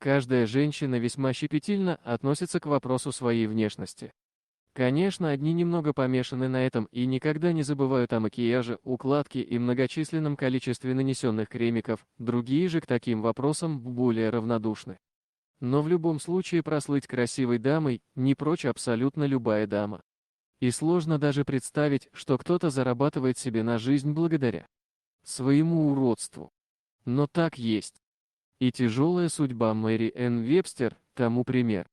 Каждая женщина весьма щепетильно относится к вопросу своей внешности. Конечно, одни немного помешаны на этом и никогда не забывают о макияже, укладке и многочисленном количестве нанесенных кремиков, другие же к таким вопросам более равнодушны. Но в любом случае прослыть красивой дамой не прочь абсолютно любая дама. И сложно даже представить, что кто-то зарабатывает себе на жизнь благодаря своему уродству. Но так есть. И тяжелая судьба Мэри Энн Вебстер тому пример.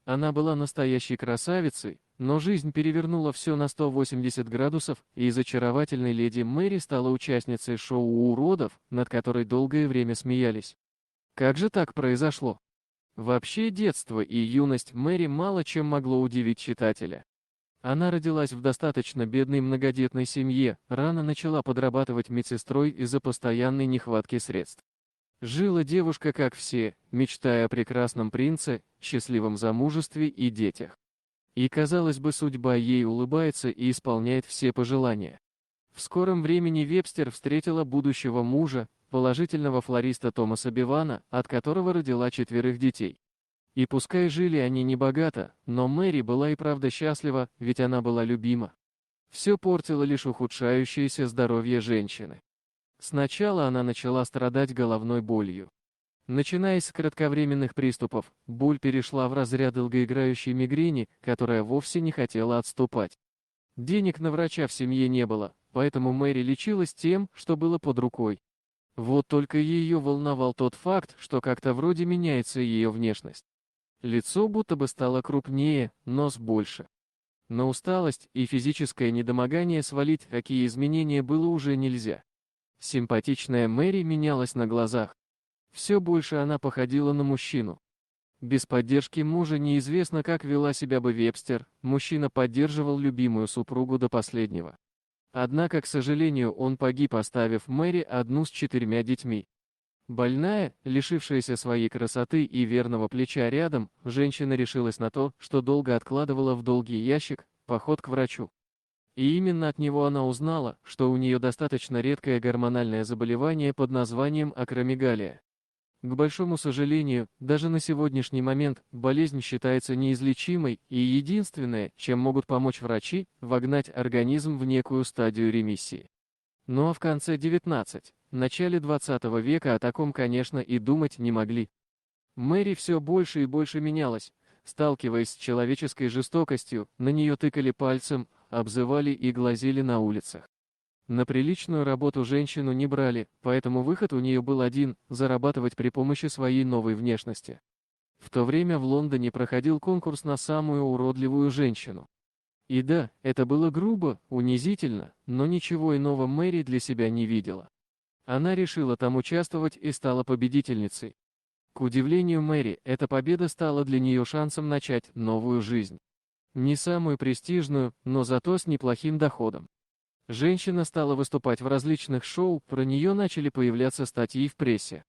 Она была настоящей красавицей, но жизнь перевернула все на 180 градусов, и из очаровательной леди Мэри стала участницей шоу уродов, над которой долгое время смеялись. Как же так произошло? Вообще детство и юность Мэри мало чем могло удивить читателя. Она родилась в достаточно бедной многодетной семье, рано начала подрабатывать медсестрой из-за постоянной нехватки средств. Жила девушка как все, мечтая о прекрасном принце, счастливом замужестве и детях. И, казалось бы, судьба ей улыбается и исполняет все пожелания. В скором времени Вебстер встретила будущего мужа, положительного флориста Томаса Бивана, от которого родила 4 детей. И пускай жили они небогато, но Мэри была и правда счастлива, ведь она была любима. Все портило лишь ухудшающееся здоровье женщины. Сначала она начала страдать головной болью. Начиная с кратковременных приступов, боль перешла в разряд долгоиграющей мигрени, которая вовсе не хотела отступать. Денег на врача в семье не было, поэтому Мэри лечилась тем, что было под рукой. Вот только ее волновал тот факт, что как-то вроде меняется ее внешность. Лицо будто бы стало крупнее, нос больше. На усталость и физическое недомогание свалить такие изменения было уже нельзя. Симпатичная Мэри менялась на глазах. Все больше она походила на мужчину. Без поддержки мужа неизвестно, как вела себя бы Вебстер, мужчина поддерживал любимую супругу до последнего. Однако, к сожалению, он погиб, оставив Мэри одну с 4 детьми. Больная, лишившаяся своей красоты и верного плеча рядом, женщина решилась на то, что долго откладывала в долгий ящик, поход к врачу. И именно от него она узнала, что у нее достаточно редкое гормональное заболевание под названием акромегалия. К большому сожалению, даже на сегодняшний момент болезнь считается неизлечимой, и единственное, чем могут помочь врачи, вогнать организм в некую стадию ремиссии. Ну а в конце 19, начале 20 века о таком, конечно, и думать не могли. Мэри все больше и больше менялась. Сталкиваясь с человеческой жестокостью, на нее тыкали пальцем, обзывали и глазели на улицах. На приличную работу женщину не брали, поэтому выход у нее был один – зарабатывать при помощи своей новой внешности. В то время в Лондоне проходил конкурс на самую уродливую женщину. И да, это было грубо, унизительно, но ничего иного Мэри для себя не видела. Она решила там участвовать и стала победительницей. К удивлению Мэри, эта победа стала для нее шансом начать новую жизнь. Не самую престижную, но зато с неплохим доходом. Женщина стала выступать в различных шоу, про нее начали появляться статьи в прессе.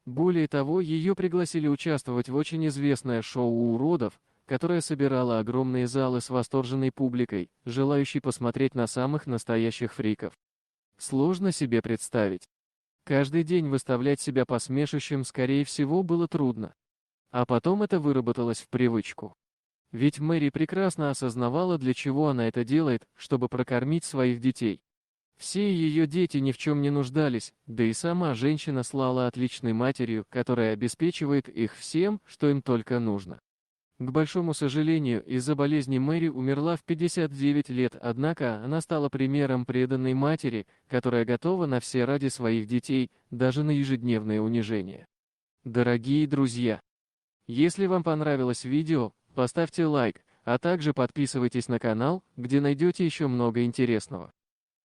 Более того, ее пригласили участвовать в очень известное шоу уродов, которое собирало огромные залы с восторженной публикой, желающей посмотреть на самых настоящих фриков. Сложно себе представить. Каждый день выставлять себя посмешищем, скорее всего, было трудно. А потом это выработалось в привычку. Ведь Мэри прекрасно осознавала, для чего она это делает, чтобы прокормить своих детей. Все ее дети ни в чем не нуждались, да и сама женщина слала отличной матерью, которая обеспечивает их всем, что им только нужно. К большому сожалению, из-за болезни Мэри умерла в 59 лет, однако она стала примером преданной матери, которая готова на все ради своих детей, даже на ежедневные унижения. Дорогие друзья, если вам понравилось видео, поставьте лайк, а также подписывайтесь на канал, где найдете еще много интересного.